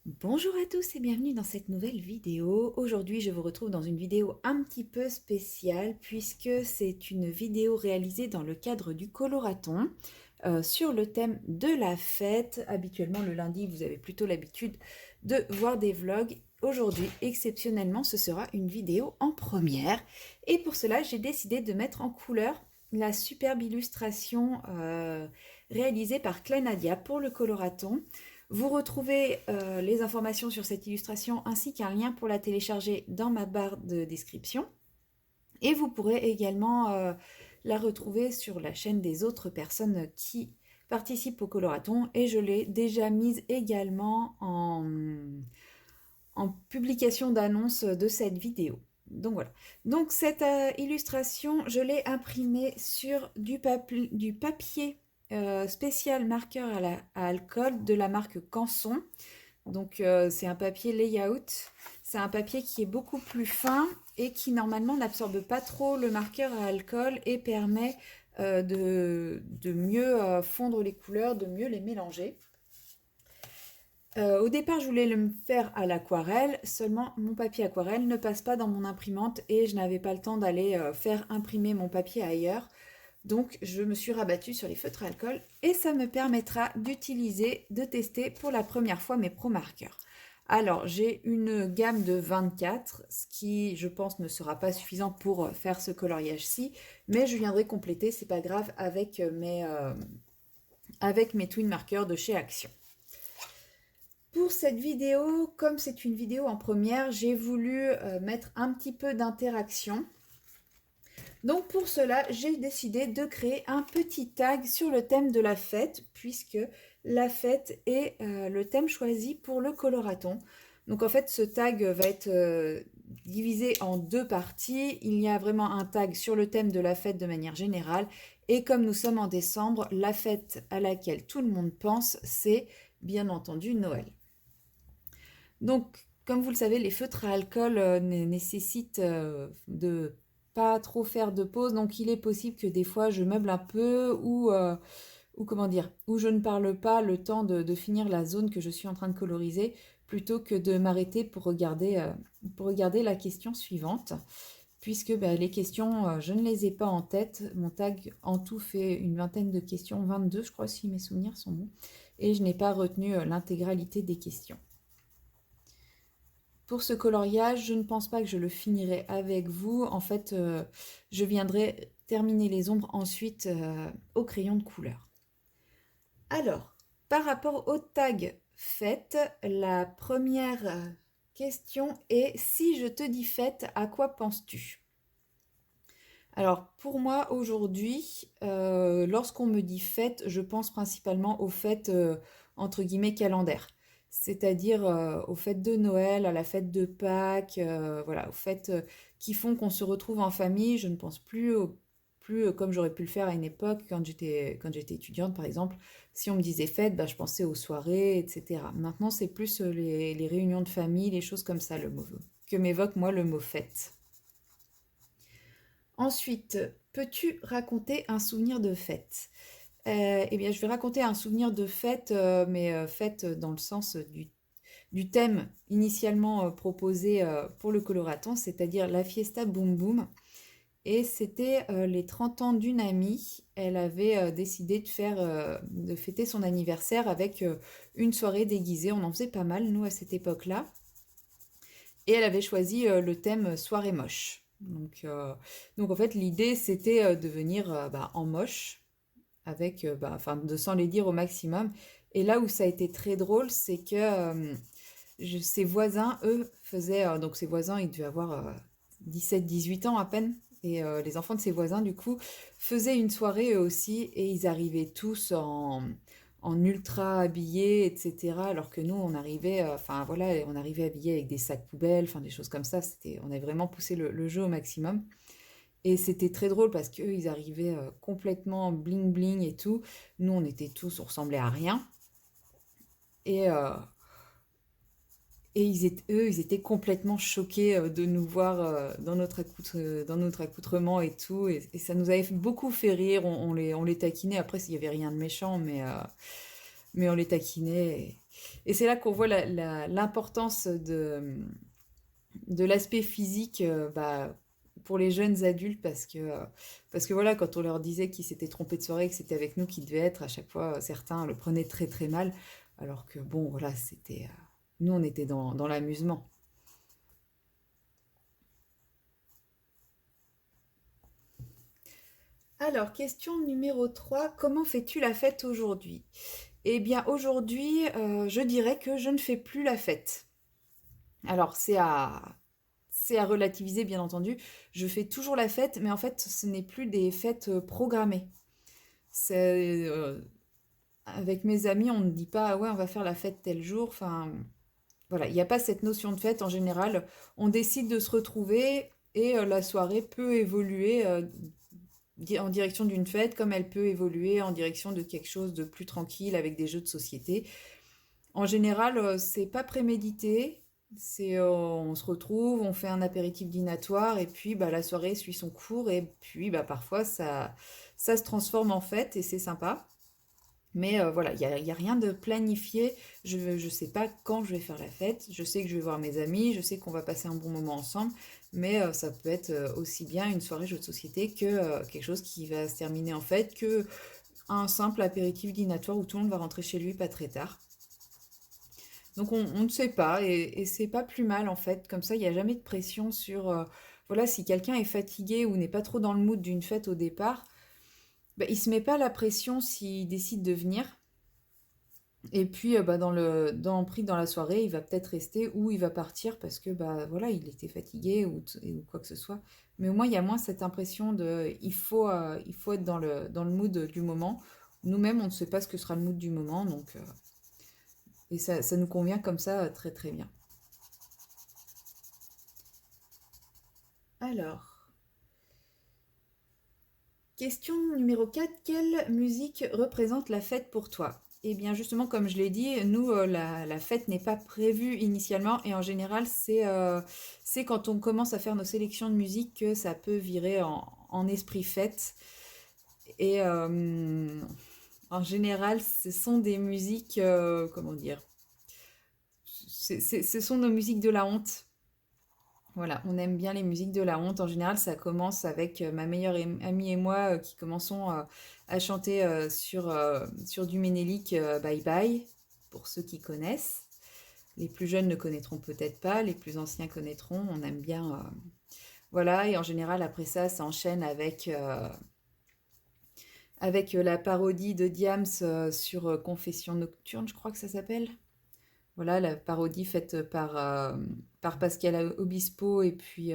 Bonjour à tous et bienvenue dans cette nouvelle vidéo. Aujourd'hui, je vous retrouve dans une vidéo un petit peu spéciale puisque c'est une vidéo réalisée dans le cadre du coloraton sur le thème de la fête. Habituellement, le lundi, vous avez plutôt l'habitude de voir des vlogs. Aujourd'hui, exceptionnellement, ce sera une vidéo en première. Et pour cela, j'ai décidé de mettre en couleur la superbe illustration réalisée par Clanadia pour le coloraton. Vous retrouvez les informations sur cette illustration ainsi qu'un lien pour la télécharger dans ma barre de description. Et vous pourrez également la retrouver sur la chaîne des autres personnes qui participent au coloraton. Et je l'ai déjà mise également en publication d'annonce de cette vidéo. Donc voilà. Donc cette illustration, je l'ai imprimée sur du papier spécial marqueur à alcool de la marque Canson. Donc c'est un papier layout. C'est un papier qui est beaucoup plus fin et qui normalement n'absorbe pas trop le marqueur à alcool et permet de mieux fondre les couleurs, de mieux les mélanger. Au départ, je voulais le faire à l'aquarelle, seulement mon papier aquarelle ne passe pas dans mon imprimante et je n'avais pas le temps d'aller faire imprimer mon papier ailleurs. Donc, je me suis rabattue sur les feutres à alcool et ça me permettra de tester pour la première fois mes Pro Markers. Alors, j'ai une gamme de 24, ce qui, je pense, ne sera pas suffisant pour faire ce coloriage-ci, mais je viendrai compléter, c'est pas grave, avec mes Twin Markers de chez Action. Pour cette vidéo, comme c'est une vidéo en première, j'ai voulu mettre un petit peu d'interaction. Donc pour cela, j'ai décidé de créer un petit tag sur le thème de la fête, puisque la fête est le thème choisi pour le coloraton. Donc en fait, ce tag va être divisé en deux parties. Il y a vraiment un tag sur le thème de la fête de manière générale. Et comme nous sommes en décembre, la fête à laquelle tout le monde pense, c'est bien entendu Noël. Donc, comme vous le savez, les feutres à alcool nécessitent de pas trop faire de pause, donc il est possible que des fois je meuble un peu ou comment dire, ou je ne parle pas le temps de finir la zone que je suis en train de coloriser, plutôt que de m'arrêter pour regarder la question suivante, puisque les questions, je ne les ai pas en tête. Mon tag en tout fait une vingtaine de questions, 22 je crois si mes souvenirs sont bons, et je n'ai pas retenu l'intégralité des questions. Pour ce coloriage, je ne pense pas que je le finirai avec vous. En fait, je viendrai terminer les ombres ensuite au crayon de couleur. Alors, par rapport au tag fête, la première question est: si je te dis fête, à quoi penses-tu? Alors, pour moi, aujourd'hui, lorsqu'on me dit fête, je pense principalement aux fêtes, entre guillemets, calendaires. C'est-à-dire aux fêtes de Noël, à la fête de Pâques, voilà, aux fêtes qui font qu'on se retrouve en famille. Je ne pense plus comme j'aurais pu le faire à une époque quand j'étais étudiante, par exemple. Si on me disait fête, je pensais aux soirées, etc. Maintenant, c'est plus les réunions de famille, les choses comme ça, que m'évoque moi le mot fête. Ensuite, peux-tu raconter un souvenir de fête? Eh bien, je vais raconter un souvenir de fête, mais fête dans le sens du thème initialement proposé pour le coloraton, c'est-à-dire la fiesta boum boum. Et c'était les 30 ans d'une amie. Elle avait décidé de fêter son anniversaire avec une soirée déguisée. On en faisait pas mal, nous, à cette époque-là. Et elle avait choisi le thème soirée moche. Donc en fait, l'idée, c'était de venir en moche, avec, de s'en les dire au maximum. Et là où ça a été très drôle, c'est que ses voisins, eux, faisaient... donc ses voisins, ils devaient avoir 17-18 ans à peine. Et les enfants de ses voisins, du coup, faisaient une soirée eux aussi. Et ils arrivaient tous en ultra habillés, etc. Alors que nous, on arrivait, on arrivait habillés avec des sacs poubelles, enfin des choses comme ça. On avait vraiment poussé le jeu au maximum. Et c'était très drôle parce qu'eux, ils arrivaient complètement bling bling et tout. Nous, on ressemblait à rien. Et, euh, eux, ils étaient complètement choqués de nous voir dans notre accoutrement et tout. Et ça nous avait beaucoup fait rire. On les taquinait. Après, il n'y avait rien de méchant, mais on les taquinait. Et c'est là qu'on voit l'importance de l'aspect physique pour les jeunes adultes parce que voilà, quand on leur disait qu'ils s'étaient trompés de soirée, que c'était avec nous qu'ils devaient être, à chaque fois, certains le prenaient très très mal, alors que bon, voilà, nous, on était dans l'amusement. Alors, question numéro 3. Comment fais-tu la fête aujourd'hui? Eh bien, aujourd'hui, je dirais que je ne fais plus la fête. Alors, c'est à relativiser, bien entendu. Je fais toujours la fête, mais en fait, ce n'est plus des fêtes programmées. C'est, avec mes amis, on ne dit pas, ah ouais, on va faire la fête tel jour. Enfin, voilà, il n'y a pas cette notion de fête en général. On décide de se retrouver et la soirée peut évoluer en direction d'une fête, comme elle peut évoluer en direction de quelque chose de plus tranquille avec des jeux de société. En général, c'est pas prémédité. On se retrouve, on fait un apéritif dînatoire et puis bah, la soirée suit son cours et puis bah, parfois ça se transforme en fête et c'est sympa. Mais voilà, y a rien de planifié. Je ne sais pas quand je vais faire la fête. Je sais que je vais voir mes amis, je sais qu'on va passer un bon moment ensemble. Mais ça peut être aussi bien une soirée jeu de société que quelque chose qui va se terminer en fête, que un simple apéritif dînatoire où tout le monde va rentrer chez lui pas très tard. Donc on ne sait pas et c'est pas plus mal en fait. Comme ça, il n'y a jamais de pression sur... voilà, si quelqu'un est fatigué ou n'est pas trop dans le mood d'une fête au départ, bah, il se met pas la pression s'il décide de venir. Et puis bah, pris dans la soirée, il va peut-être rester ou il va partir parce que bah voilà, il était fatigué ou quoi que ce soit. Mais au moins il y a moins cette impression de il faut être dans le mood du moment. Nous-mêmes, on ne sait pas ce que sera le mood du moment, donc et ça nous convient comme ça très très bien. Alors, question numéro 4. Quelle musique représente la fête pour toi? Eh bien, justement, comme je l'ai dit, nous, la fête n'est pas prévue initialement et en général, c'est quand on commence à faire nos sélections de musique que ça peut virer en esprit fête. Et en général, ce sont des musiques, comment dire, ce sont nos musiques de la honte. Voilà, on aime bien les musiques de la honte. En général, ça commence avec ma meilleure amie et moi qui commençons à chanter sur du Ménélique Bye Bye, pour ceux qui connaissent. Les plus jeunes ne connaîtront peut-être pas, les plus anciens connaîtront. On aime bien. Voilà, et en général, après ça, ça enchaîne avec la parodie de Diams sur Confession Nocturne, je crois que ça s'appelle. Voilà, la parodie faite par Pascal Obispo et puis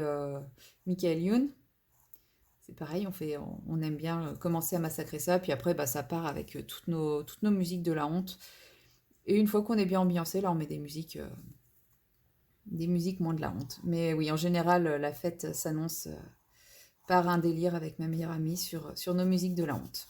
Michael Youn. C'est pareil, on aime bien commencer à massacrer ça, puis après bah, ça part avec toutes nos musiques de la honte. Et une fois qu'on est bien ambiancé, là on met des musiques moins de la honte. Mais oui, en général, la fête s'annonce par un délire avec ma meilleure amie sur nos musiques de la honte.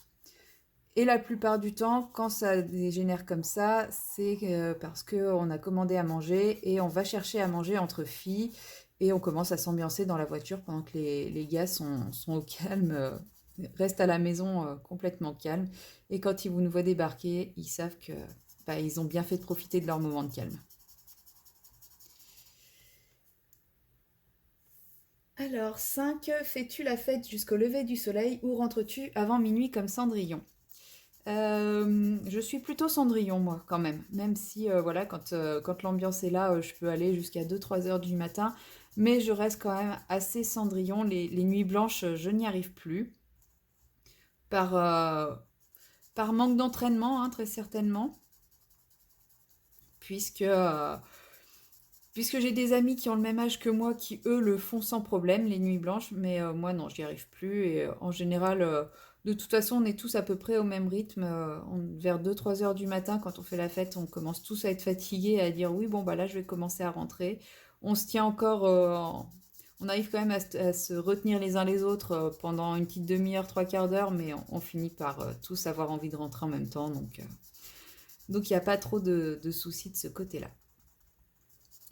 Et la plupart du temps, quand ça dégénère comme ça, c'est parce qu'on a commandé à manger et on va chercher à manger entre filles et on commence à s'ambiancer dans la voiture pendant que les gars sont au calme, restent à la maison complètement calmes. Et quand ils nous voient débarquer, ils savent que bah, ils ont bien fait de profiter de leur moment de calme. Alors, 5. Fais-tu la fête jusqu'au lever du soleil ou rentres-tu avant minuit comme Cendrillon? Je suis plutôt Cendrillon, moi, quand même. Même si, voilà, quand l'ambiance est là, je peux aller jusqu'à 2-3 heures du matin. Mais je reste quand même assez Cendrillon. Les nuits blanches, je n'y arrive plus. Par, euh, par manque d'entraînement, hein, très certainement. Puisque, euh, puisque j'ai des amis qui ont le même âge que moi, qui, eux, le font sans problème, les nuits blanches. Mais moi, non, j'y arrive plus. Et en général... de toute façon, on est tous à peu près au même rythme. Vers 2-3 heures du matin, quand on fait la fête, on commence tous à être fatigués, à dire oui, bon, bah là, je vais commencer à rentrer. On se tient encore, on arrive quand même à se retenir les uns les autres pendant une petite demi-heure, trois quarts d'heure, mais on finit par tous avoir envie de rentrer en même temps. Donc il n'y a pas trop de soucis de ce côté-là.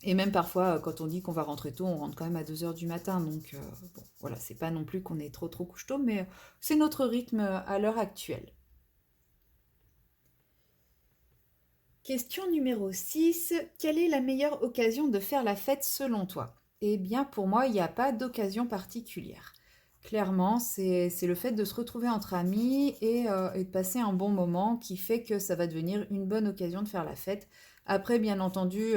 Et même parfois, quand on dit qu'on va rentrer tôt, on rentre quand même à 2 heures du matin. Donc, bon, voilà, c'est pas non plus qu'on est trop trop couche-tôt, mais c'est notre rythme à l'heure actuelle. Question numéro 6. Quelle est la meilleure occasion de faire la fête selon toi? Eh bien, pour moi, il n'y a pas d'occasion particulière. Clairement, c'est le fait de se retrouver entre amis et de passer un bon moment qui fait que ça va devenir une bonne occasion de faire la fête. Après, bien entendu,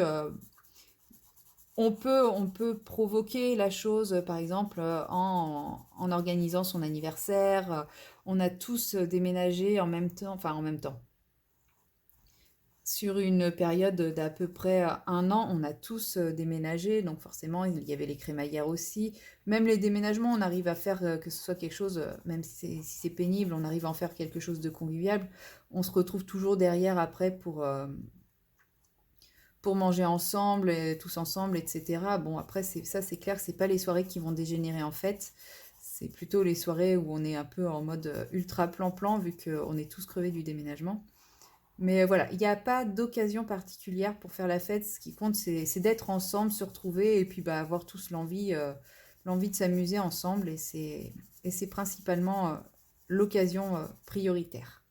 on peut provoquer la chose, par exemple, en organisant son anniversaire. On a tous déménagé en même temps, enfin en même temps. Sur une période d'à peu près un an, on a tous déménagé, donc forcément, il y avait les crémaillères aussi. Même les déménagements, on arrive à faire que ce soit quelque chose, même si c'est pénible, on arrive à en faire quelque chose de convivial. On se retrouve toujours derrière après pour manger ensemble, et tous ensemble, etc. Bon, après, ça, c'est clair, c'est pas les soirées qui vont dégénérer en fête. C'est plutôt les soirées où on est un peu en mode ultra plan-plan, vu qu'on est tous crevés du déménagement. Mais voilà, il n'y a pas d'occasion particulière pour faire la fête. Ce qui compte, c'est d'être ensemble, se retrouver et puis bah, avoir tous l'envie de s'amuser ensemble. Et c'est principalement l'occasion prioritaire.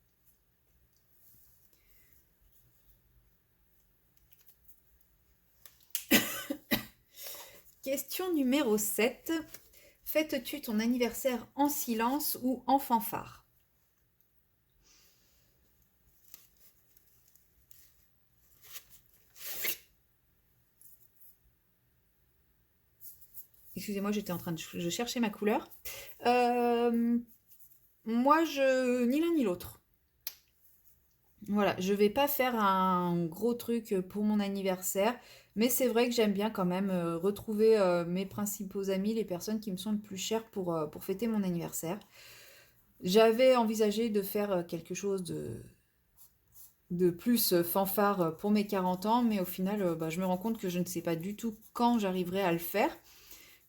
Question numéro 7. Fêtes-tu ton anniversaire en silence ou en fanfare? Excusez-moi, j'étais en train de je cherchais ma couleur. Euh, Moi, ni l'un ni l'autre. Voilà, je vais pas faire un gros truc pour mon anniversaire, mais c'est vrai que j'aime bien quand même retrouver mes principaux amis, les personnes qui me sont le plus chères pour fêter mon anniversaire. J'avais envisagé de faire quelque chose de plus fanfare pour mes 40 ans, mais au final, bah, je me rends compte que je ne sais pas du tout quand j'arriverai à le faire,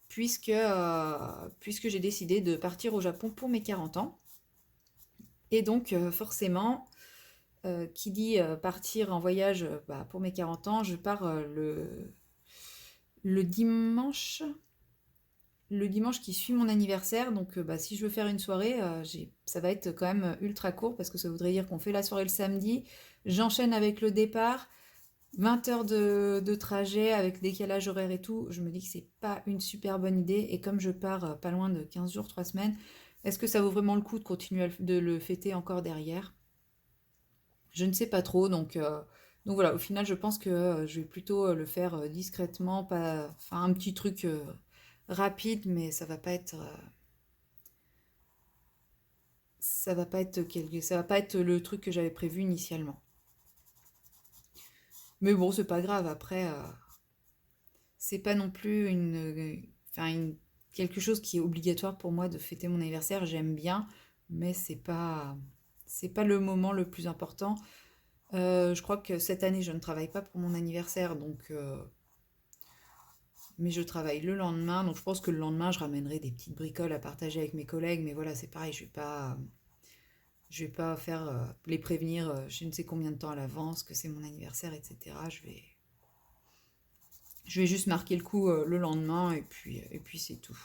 puisque j'ai décidé de partir au Japon pour mes 40 ans. Et donc, forcément, qui dit partir en voyage bah, pour mes 40 ans, je pars le dimanche, le dimanche qui suit mon anniversaire. Donc bah, si je veux faire une soirée, ça va être quand même ultra court parce que ça voudrait dire qu'on fait la soirée le samedi, j'enchaîne avec le départ, 20 heures de trajet avec décalage horaire et tout. Je me dis que c'est pas une super bonne idée. Et comme je pars pas loin de 15 jours, 3 semaines, est-ce que ça vaut vraiment le coup de continuer de le fêter encore derrière? Je ne sais pas trop, donc voilà, au final, je pense que je vais plutôt le faire discrètement, pas, enfin un petit truc rapide, mais ça va pas être le truc que j'avais prévu initialement. Mais bon, c'est pas grave. Après, c'est pas non plus enfin quelque chose qui est obligatoire pour moi de fêter mon anniversaire. J'aime bien, mais c'est pas le moment le plus important. Je crois que cette année, je ne travaille pas pour mon anniversaire, mais je travaille le lendemain. Donc je pense que le lendemain, je ramènerai des petites bricoles à partager avec mes collègues. Mais voilà, c'est pareil, je vais pas faire les prévenir je ne sais combien de temps à l'avance que c'est mon anniversaire, etc. Je vais juste marquer le coup le lendemain et puis c'est tout.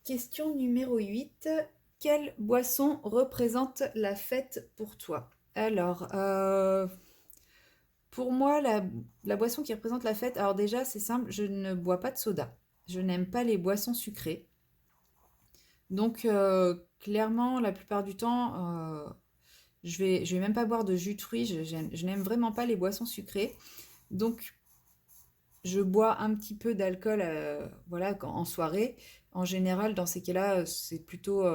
Question numéro 8. Quelle boisson représente la fête pour toi? Alors, pour moi, la boisson qui représente la fête, alors déjà, c'est simple, je ne bois pas de soda. Je n'aime pas les boissons sucrées. Donc, clairement, la plupart du temps, je vais même pas boire de jus de fruits. Je n'aime vraiment pas les boissons sucrées. Donc, je bois un petit peu d'alcool, voilà, en soirée. En général, dans ces cas-là, c'est plutôt,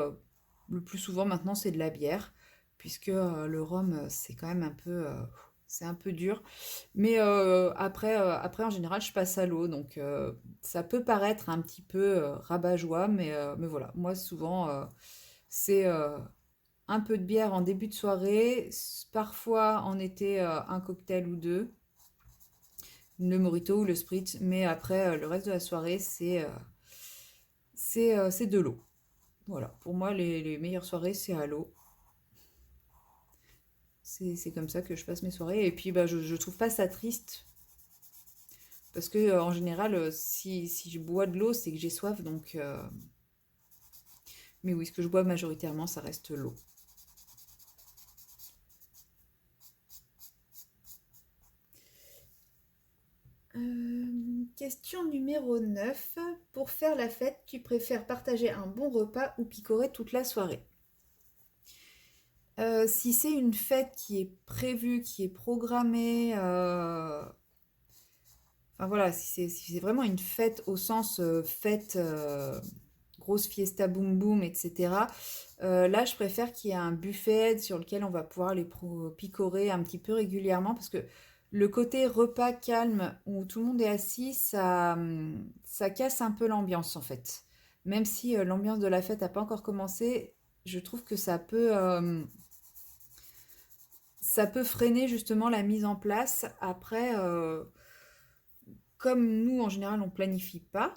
le plus souvent maintenant, c'est de la bière, puisque le rhum, c'est quand même c'est un peu dur. Mais après, en général, je passe à l'eau, donc ça peut paraître un petit peu rabat-joie, mais voilà. Moi, souvent, c'est un peu de bière en début de soirée, parfois en été, un cocktail ou deux, le mojito ou le spritz, mais après, le reste de la soirée, c'est de l'eau. Voilà, pour moi, les meilleures soirées, c'est à l'eau. C'est comme ça que je passe mes soirées. Et puis, bah, je trouve pas ça triste. Parce que, en général, si je bois de l'eau, c'est que j'ai soif. Mais oui, ce que je bois majoritairement, ça reste l'eau. Question numéro 9. Pour faire la fête, tu préfères partager un bon repas ou picorer toute la soirée? Si c'est une fête qui est prévue, qui est programmée, enfin voilà, si c'est vraiment une fête au sens fête, grosse fiesta boum boum, etc. Là, je préfère qu'il y ait un buffet sur lequel on va pouvoir picorer un petit peu régulièrement parce que le côté repas calme où tout le monde est assis, ça casse un peu l'ambiance en fait. Même si l'ambiance de la fête n'a pas encore commencé, je trouve que ça peut freiner justement la mise en place. Après, comme nous, en général, on planifie pas,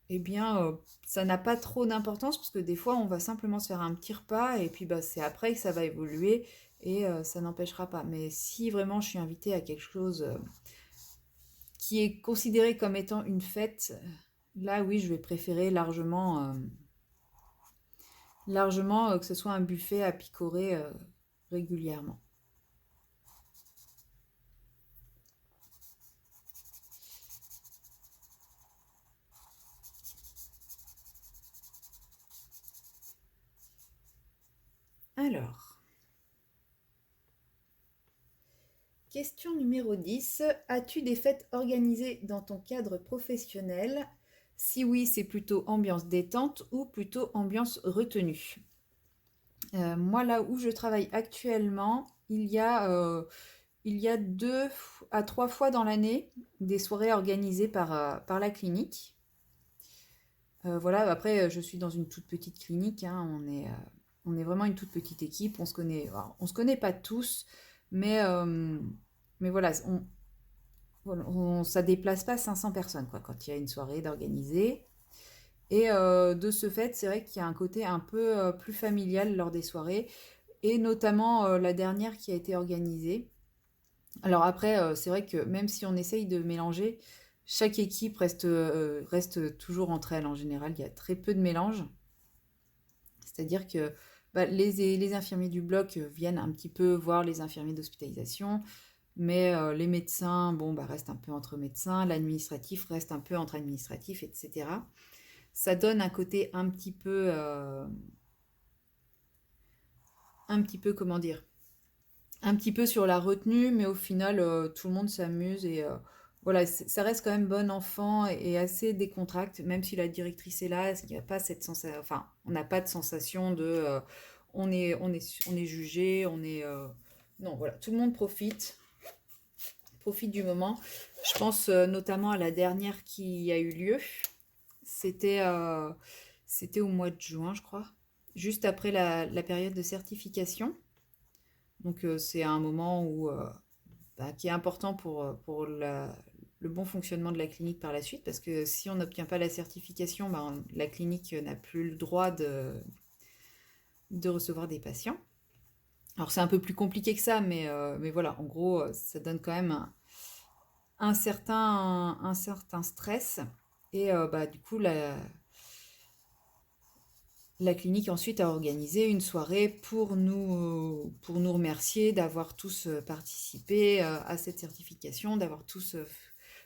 eh bien, ça n'a pas trop d'importance parce que des fois, on va simplement se faire un petit repas et puis bah, c'est après que ça va évoluer et ça n'empêchera pas. Mais si vraiment je suis invitée à quelque chose qui est considéré comme étant une fête, là oui, je vais préférer largement que ce soit un buffet à picorer régulièrement. Alors, question numéro 10. As-tu des fêtes organisées dans ton cadre professionnel? Si oui, c'est plutôt ambiance détente ou plutôt ambiance retenue? Moi, là où je travaille actuellement, il y a 2 à 3 fois dans l'année des soirées organisées par la clinique. Voilà, après, je suis dans une toute petite clinique, hein, on est vraiment une toute petite équipe, on se connaît pas tous, mais, mais voilà, ça déplace pas 500 personnes, quoi, quand il y a une soirée d'organiser. Et de ce fait, c'est vrai qu'il y a un côté un peu plus familial lors des soirées, et notamment la dernière qui a été organisée. Alors après, c'est vrai que même si on essaye de mélanger, chaque équipe reste toujours entre elles en général. Il y a très peu de mélange. C'est-à-dire que bah, les infirmiers du bloc viennent un petit peu voir les infirmiers d'hospitalisation, mais les médecins, bon, bah, restent un peu entre médecins, l'administratif reste un peu entre administratifs, etc. Ça donne un côté un petit peu, comment dire, un petit peu sur la retenue, mais au final, tout le monde s'amuse et voilà, ça reste quand même bon enfant et assez décontracté, même si la directrice est là, il n'y a pas cette sensation, enfin, on n'a pas de sensation de on est jugé, non, voilà, tout le monde profite du moment. Je pense notamment à la dernière qui a eu lieu. C'était euh, c'était au mois de juin, je crois, juste après la période de certification. Donc c'est un moment qui est important pour le bon fonctionnement de la clinique par la suite, parce que si on n'obtient pas la certification, la clinique n'a plus le droit de recevoir des patients. Alors c'est un peu plus compliqué que ça, mais voilà, en gros, ça donne quand même un certain stress. Et du coup, la clinique ensuite a organisé une soirée pour nous remercier d'avoir tous participé à cette certification, d'avoir tous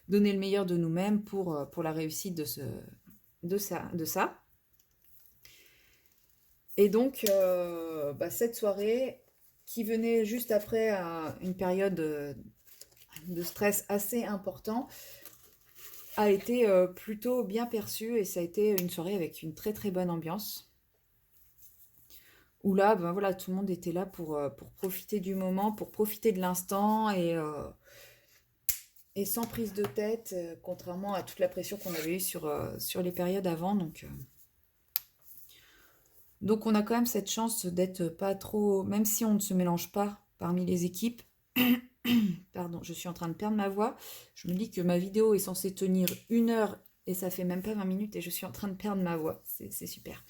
donné le meilleur de nous-mêmes pour la réussite de ça. Et donc, cette soirée qui venait juste après une période de stress assez important a été plutôt bien perçue et ça a été une soirée avec une très très bonne ambiance. Où là, ben voilà, tout le monde était là pour profiter du moment, pour profiter de l'instant et sans prise de tête, contrairement à toute la pression qu'on avait eue sur les périodes avant. Donc on a quand même cette chance d'être pas trop, même si on ne se mélange pas parmi les équipes. Pardon, je suis en train de perdre ma voix. Je me dis que ma vidéo est censée tenir 1 heure et ça fait même pas 20 minutes et je suis en train de perdre ma voix. C'est super.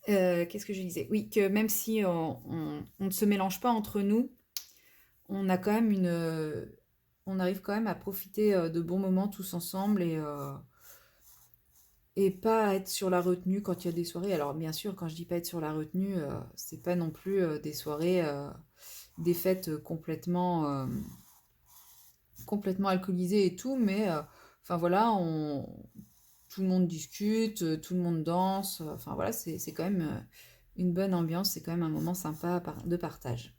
Qu'est-ce que je disais? Oui, que même si on ne se mélange pas entre nous, on a quand même on arrive quand même à profiter de bons moments tous ensemble et pas être sur la retenue quand il y a des soirées. Alors bien sûr, quand je dis pas être sur la retenue, c'est pas non plus des soirées, des fêtes complètement complètement alcoolisé et tout, mais enfin voilà, tout le monde discute, tout le monde danse, enfin voilà, c'est quand même une bonne ambiance, c'est quand même un moment sympa de partage.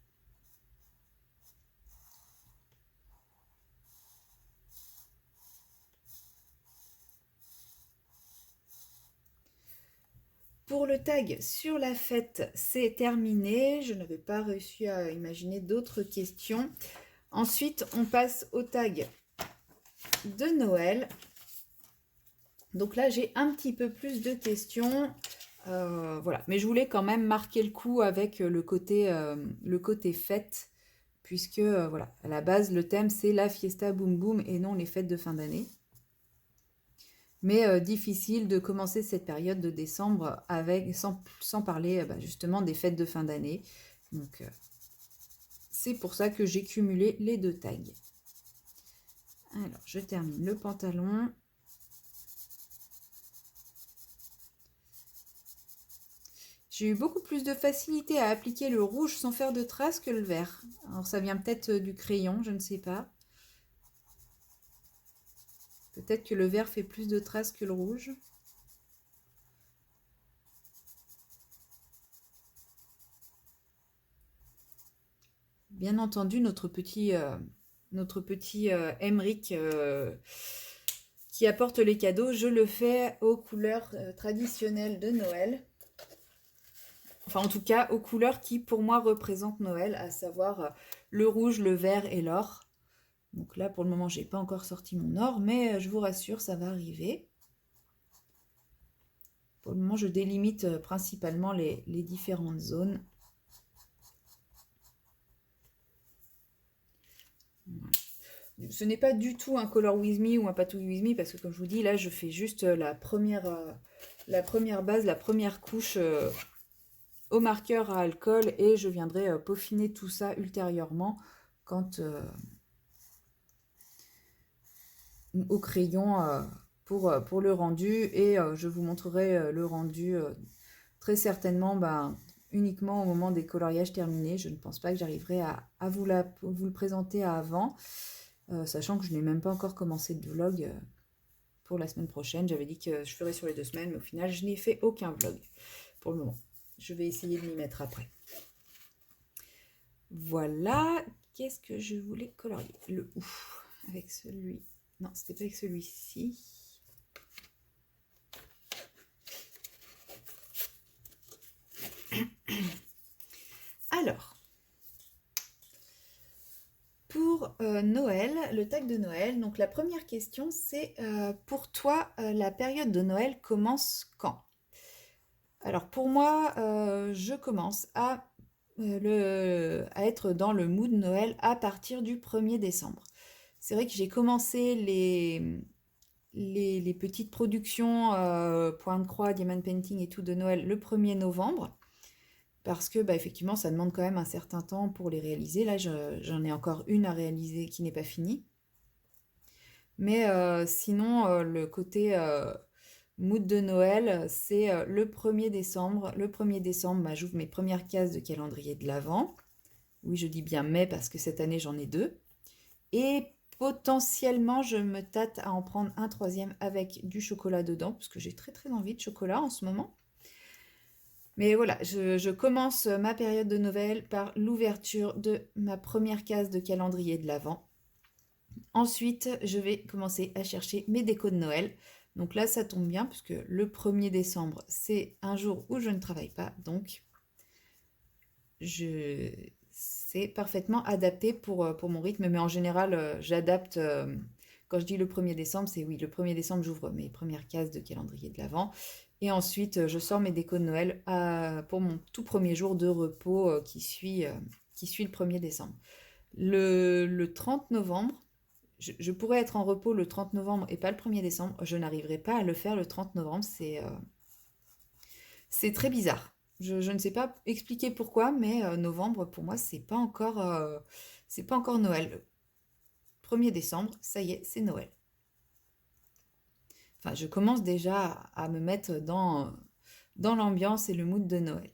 Pour le tag sur la fête, c'est terminé. Je n'avais pas réussi à imaginer d'autres questions. Ensuite, on passe au tag de Noël. Donc là, j'ai un petit peu plus de questions. Voilà. Mais je voulais quand même marquer le coup avec le côté fête, puisque voilà, à la base, le thème, c'est la fiesta boum boum et non les fêtes de fin d'année. Mais difficile de commencer cette période de décembre sans parler justement des fêtes de fin d'année. Donc c'est pour ça que j'ai cumulé les deux tags. Alors je termine le pantalon. J'ai eu beaucoup plus de facilité à appliquer le rouge sans faire de traces que le vert. Alors ça vient peut-être du crayon, je ne sais pas. Peut-être que le vert fait plus de traces que le rouge. Bien entendu, notre petit Emric qui apporte les cadeaux, je le fais aux couleurs traditionnelles de Noël. Enfin, en tout cas, aux couleurs qui, pour moi, représentent Noël, à savoir le rouge, le vert et l'or. Donc là, pour le moment, j'ai pas encore sorti mon or, mais je vous rassure, ça va arriver. Pour le moment, je délimite principalement les différentes zones. Voilà. Ce n'est pas du tout un Color With Me ou un Patouille With Me, parce que comme je vous dis, là, je fais juste la première base, la première couche au marqueur à alcool, et je viendrai peaufiner tout ça ultérieurement quand au crayon pour le rendu, et je vous montrerai le rendu très certainement uniquement au moment des coloriages terminés. Je ne pense pas que j'arriverai à vous le présenter avant, sachant que je n'ai même pas encore commencé de vlog pour la semaine prochaine. J'avais dit que je ferais sur les 2 semaines, mais au final, je n'ai fait aucun vlog pour le moment. Je vais essayer de m'y mettre après. Voilà, qu'est-ce que je voulais colorier? Le ouf, avec celui... Non, c'était pas avec celui-ci. Alors, pour Noël, le tag de Noël, donc la première question c'est pour toi, la période de Noël commence quand? Alors pour moi, je commence à être dans le mood Noël à partir du 1er décembre. C'est vrai que j'ai commencé les petites productions point de croix, diamond painting et tout de Noël le 1er novembre. Parce que effectivement, ça demande quand même un certain temps pour les réaliser. Là, j'en ai encore une à réaliser qui n'est pas finie. Mais sinon, le côté mood de Noël, c'est le 1er décembre. Le 1er décembre, j'ouvre mes premières cases de calendrier de l'Avent. Oui, je dis bien mais parce que cette année, j'en ai 2. Et potentiellement, je me tâte à en prendre un troisième avec du chocolat dedans, parce que j'ai très très envie de chocolat en ce moment. Mais voilà, je commence ma période de Noël par l'ouverture de ma première case de calendrier de l'Avent. Ensuite, je vais commencer à chercher mes décos de Noël. Donc là, ça tombe bien, puisque le 1er décembre, c'est un jour où je ne travaille pas. Donc, c'est parfaitement adapté pour mon rythme. Mais en général, j'adapte... quand je dis le 1er décembre, c'est oui, le 1er décembre, j'ouvre mes premières cases de calendrier de l'Avent. Et ensuite, je sors mes décos de Noël pour mon tout premier jour de repos qui suit le 1er décembre. Le 30 novembre, je pourrais être en repos le 30 novembre et pas le 1er décembre. Je n'arriverai pas à le faire le 30 novembre. C'est très bizarre. Je ne sais pas expliquer pourquoi, mais novembre, pour moi, c'est pas encore Noël. 1er décembre, ça y est, c'est Noël. Enfin, je commence déjà à me mettre dans l'ambiance et le mood de Noël.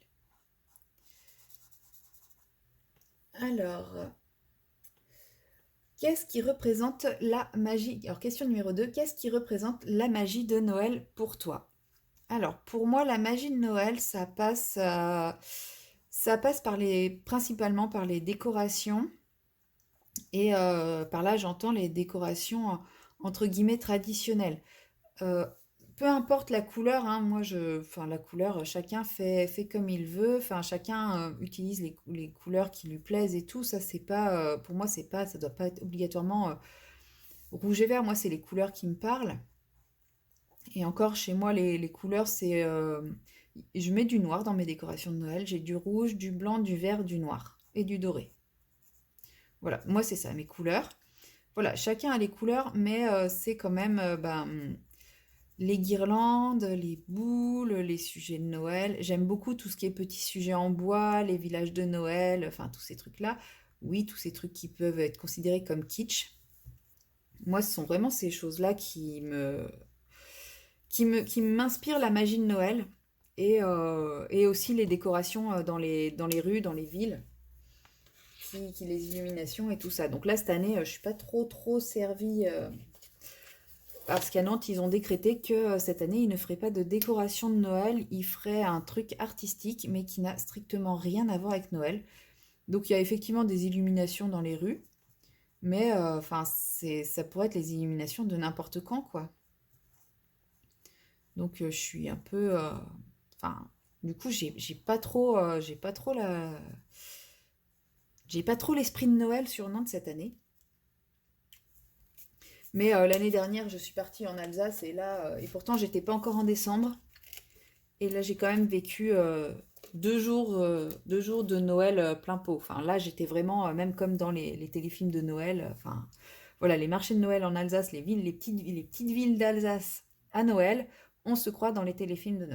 Alors, Qu'est-ce qui représente la magie? Alors, question numéro 2, qu'est-ce qui représente la magie de Noël pour toi? Alors, pour moi, la magie de Noël, ça passe principalement par les décorations. Et par là, j'entends les décorations entre guillemets traditionnelles. Euh, Peu importe la couleur, hein, enfin la couleur, chacun fait comme il veut. Enfin, chacun utilise les couleurs qui lui plaisent et tout. Ça, c'est pas, pour moi, c'est pas, ça doit pas être obligatoirement rouge et vert. Moi, c'est les couleurs qui me parlent. Et encore, chez moi, les couleurs, je mets du noir dans mes décorations de Noël. J'ai du rouge, du blanc, du vert, du noir et du doré. Voilà, moi, c'est ça, mes couleurs. Voilà, chacun a les couleurs, mais c'est quand même les guirlandes, les boules, les sujets de Noël. J'aime beaucoup tout ce qui est petits sujets en bois, les villages de Noël, enfin tous ces trucs-là. Oui, tous ces trucs qui peuvent être considérés comme kitsch. Moi, ce sont vraiment ces choses-là qui m'inspirent la magie de Noël et aussi les décorations dans les rues, dans les villes, les illuminations et tout ça. Donc là, cette année, je suis pas trop servie. Parce qu'à Nantes, ils ont décrété que cette année, ils ne feraient pas de décoration de Noël, ils feraient un truc artistique, mais qui n'a strictement rien à voir avec Noël. Donc il y a effectivement des illuminations dans les rues, mais enfin, ça pourrait être les illuminations de n'importe quand, quoi. Donc je suis un peu, enfin, du coup, j'ai pas trop l'esprit de Noël sur Nantes cette année. Mais l'année dernière, je suis partie en Alsace et là, et pourtant, j'étais pas encore en décembre. Et là, j'ai quand même vécu 2 jours de Noël plein pot. Enfin, là, j'étais vraiment, même comme dans les téléfilms de Noël. Enfin, voilà, les marchés de Noël en Alsace, les petites villes d'Alsace à Noël, on se croit dans les téléfilms de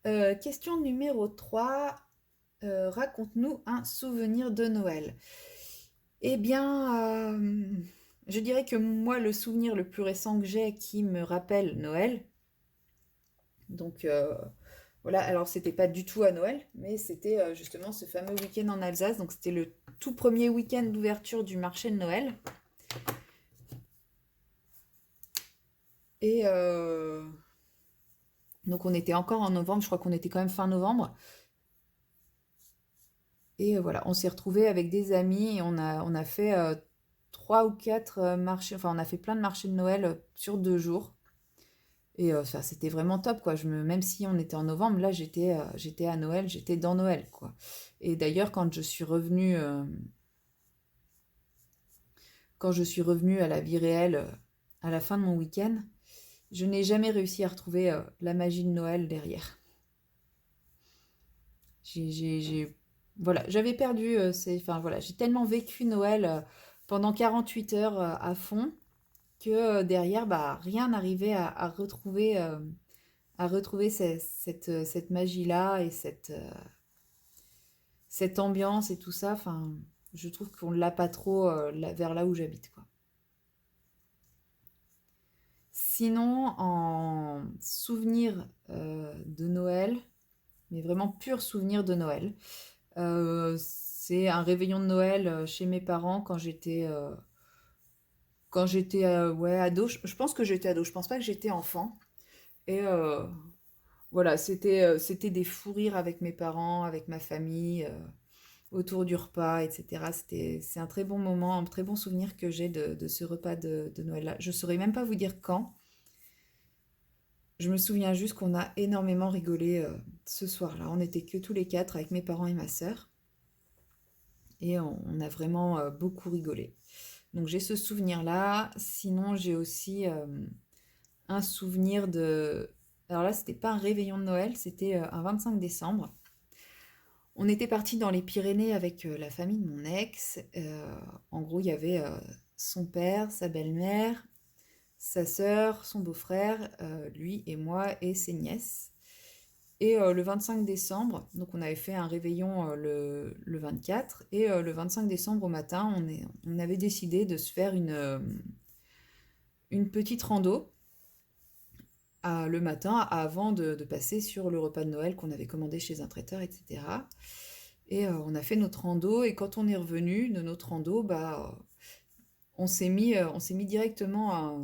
Noël. Question numéro 3. Raconte-nous un souvenir de Noël. Eh bien, je dirais que moi, le souvenir le plus récent que j'ai qui me rappelle Noël, donc voilà, alors c'était pas du tout à Noël, mais c'était justement ce fameux week-end en Alsace. Donc c'était le tout premier week-end d'ouverture du marché de Noël. Et donc on était encore en novembre, je crois qu'on était quand même fin novembre. Et voilà, on s'est retrouvés avec des amis et on a fait 3 ou 4 marchés, enfin on a fait plein de marchés de Noël sur 2 jours. Et ça, c'était vraiment top, quoi. Même si on était en novembre, là, j'étais à Noël, j'étais dans Noël, quoi. Et d'ailleurs, quand je suis revenue à la vie réelle à la fin de mon week-end, je n'ai jamais réussi à retrouver la magie de Noël derrière. Voilà, j'avais perdu, enfin voilà, j'ai tellement vécu Noël pendant 48 heures à fond que derrière, bah, rien n'arrivait à retrouver cette magie-là et cette ambiance et tout ça. Enfin, je trouve qu'on l'a pas trop vers là où j'habite, quoi. Sinon, en souvenir de Noël, mais vraiment pur souvenir de Noël, c'est un réveillon de Noël chez mes parents quand j'étais ouais, ado. Je pense que j'étais ado, je pense pas que j'étais enfant. Et voilà, c'était des fous rires avec mes parents, avec ma famille, autour du repas, etc. C'est un très bon moment, un très bon souvenir que j'ai de ce repas de Noël-là. Je saurais même pas vous dire quand. Je me souviens juste qu'on a énormément rigolé ce soir-là. On n'était que tous les quatre avec mes parents et ma sœur. Et on a vraiment beaucoup rigolé. Donc j'ai ce souvenir-là. Sinon, j'ai aussi un souvenir de... Alors là, c'était pas un réveillon de Noël, c'était un 25 décembre. On était parti dans les Pyrénées avec la famille de mon ex. En gros, il y avait son père, sa belle-mère, sa sœur, son beau-frère, lui et moi et ses nièces. Et le 25 décembre, donc on avait fait un réveillon le 24, et le 25 décembre au matin, on avait décidé de se faire une petite rando le matin avant de passer sur le repas de Noël qu'on avait commandé chez un traiteur, etc. Et on a fait notre rando et quand on est revenu de notre rando, on s'est mis directement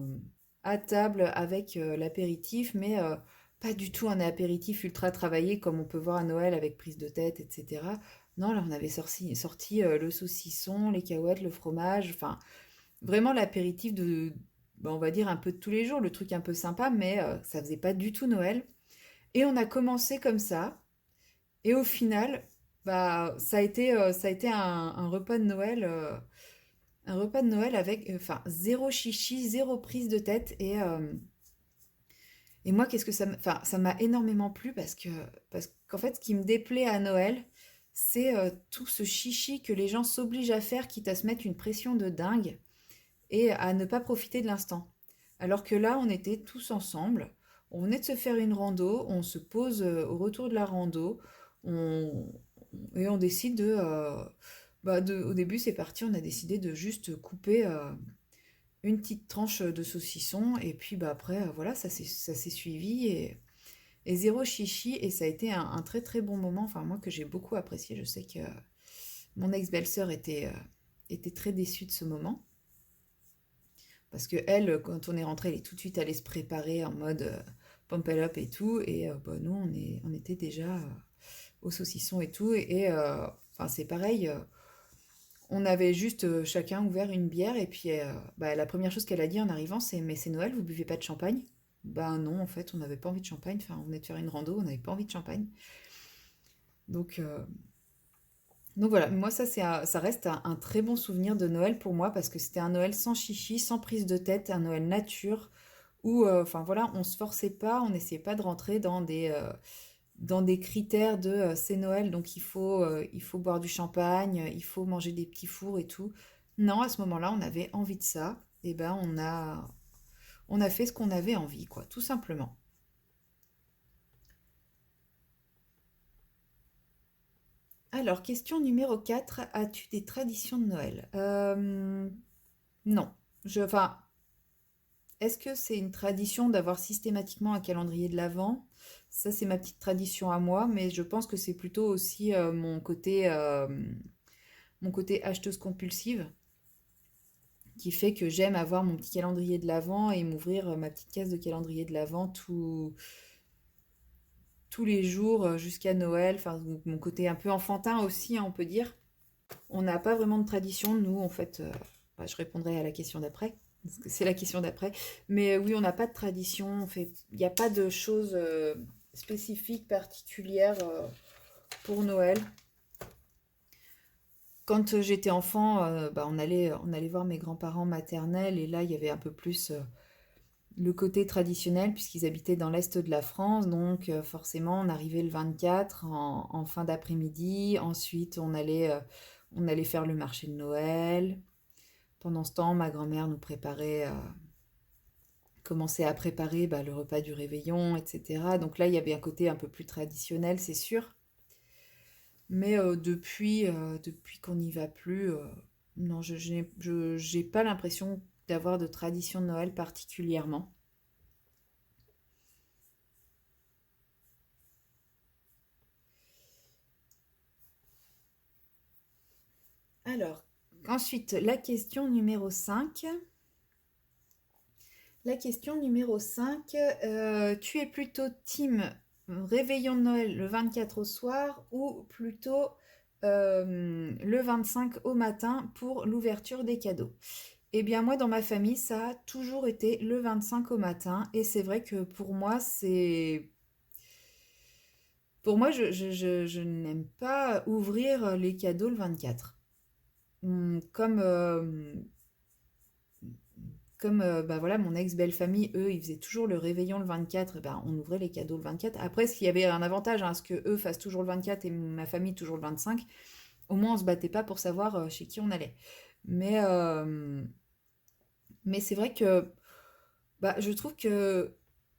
à table avec l'apéritif, mais pas du tout un apéritif ultra travaillé comme on peut voir à Noël avec prise de tête, etc. Non, là, on avait sorti le saucisson, les cacahuètes, le fromage, enfin, vraiment l'apéritif on va dire un peu de tous les jours, le truc un peu sympa, mais ça faisait pas du tout Noël. Et on a commencé comme ça, et au final, ça a été un repas de Noël. Un repas de Noël avec, enfin, zéro chichi, zéro prise de tête. Et moi, qu'est-ce que enfin, ça m'a énormément plu parce qu'en fait, ce qui me déplaît à Noël, c'est tout ce chichi que les gens s'obligent à faire, quitte à se mettre une pression de dingue et à ne pas profiter de l'instant. Alors que là, on était tous ensemble, on venait de se faire une rando, on se pose au retour de la rando, on, et on décide au début, c'est parti, on a décidé de juste couper une petite tranche de saucisson, et puis après, voilà, ça s'est suivi, et zéro chichi, et ça a été un très très bon moment, enfin moi que j'ai beaucoup apprécié, je sais que mon ex-belle-sœur était très déçue de ce moment. Parce que elle, quand on est rentré, elle est tout de suite allée se préparer en mode pump it up et tout. Et nous, on était déjà au saucisson et tout. Enfin, c'est pareil. On avait juste chacun ouvert une bière. Et puis, la première chose qu'elle a dit en arrivant, c'est: Mais c'est Noël, vous buvez pas de champagne? Ben non, en fait, on n'avait pas envie de champagne. Enfin, on venait de faire une rando, on n'avait pas envie de champagne. Donc, euh, donc voilà, moi, ça reste un très bon souvenir de Noël pour moi parce que c'était un Noël sans chichi, sans prise de tête, un Noël nature où, enfin voilà, on se forçait pas, on n'essayait pas de rentrer dans des critères de c'est Noël, donc il faut boire du champagne, il faut manger des petits fours et tout. Non, à ce moment-là, on avait envie de ça, et ben on a fait ce qu'on avait envie, quoi, tout simplement. Alors, question numéro 4: as-tu des traditions de Noël? Non. Enfin, est-ce que c'est une tradition d'avoir systématiquement un calendrier de l'Avent? Ça, c'est ma petite tradition à moi, mais je pense que c'est plutôt aussi mon côté acheteuse compulsive qui fait que j'aime avoir mon petit calendrier de l'Avent et m'ouvrir ma petite case de calendrier de l'Avent tous les jours jusqu'à Noël. Enfin, mon côté un peu enfantin aussi, hein, on peut dire. On n'a pas vraiment de tradition, nous, en fait. Je répondrai à la question d'après, parce que c'est la question d'après. Mais oui, on n'a pas de tradition. En fait, il n'y a pas de choses spécifiques, particulières pour Noël. Quand j'étais enfant, on allait voir mes grands-parents maternels, et là, il y avait un peu plus le côté traditionnel, puisqu'ils habitaient dans l'est de la France. Donc, forcément, on arrivait le 24 en fin d'après-midi. Ensuite, on allait faire le marché de Noël. Pendant ce temps, ma grand-mère nous commençait à préparer le repas du réveillon, etc. Donc là, il y avait un côté un peu plus traditionnel, c'est sûr. Mais depuis qu'on n'y va plus, non, j'ai pas l'impression d'avoir de tradition de Noël particulièrement. Alors, ensuite, la question numéro 5. La question numéro 5: tu es plutôt team réveillon de Noël le 24 au soir ou plutôt le 25 au matin pour l'ouverture des cadeaux? Eh bien, moi, dans ma famille, ça a toujours été le 25 au matin, et c'est vrai que pour moi, Pour moi, je n'aime pas ouvrir les cadeaux le 24. Comme voilà, mon ex-belle-famille, eux, ils faisaient toujours le réveillon le 24, et ben, on ouvrait les cadeaux le 24. Après, s'il y avait un avantage à ce que eux fassent toujours le 24 et ma famille toujours le 25, au moins on se battait pas pour savoir chez qui on allait. Mais, mais c'est vrai que je trouve que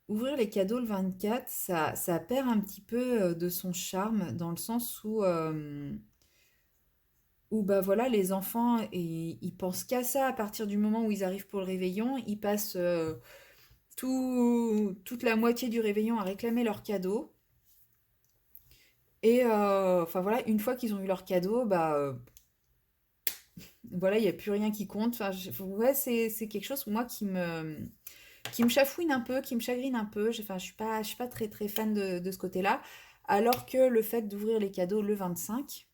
ouvrir les cadeaux le 24, ça perd un petit peu de son charme, dans le sens où voilà, les enfants, ils pensent qu'à ça à partir du moment où ils arrivent pour le réveillon. Ils passent toute la moitié du réveillon à réclamer leurs cadeaux. Et enfin voilà, une fois qu'ils ont eu leur cadeau, bah voilà, il n'y a plus rien qui compte. Enfin, ouais, c'est quelque chose, moi, qui me chafouine un peu, qui me chagrine un peu. Enfin, je suis pas très, très fan de ce côté-là. Alors que le fait d'ouvrir les cadeaux le 25,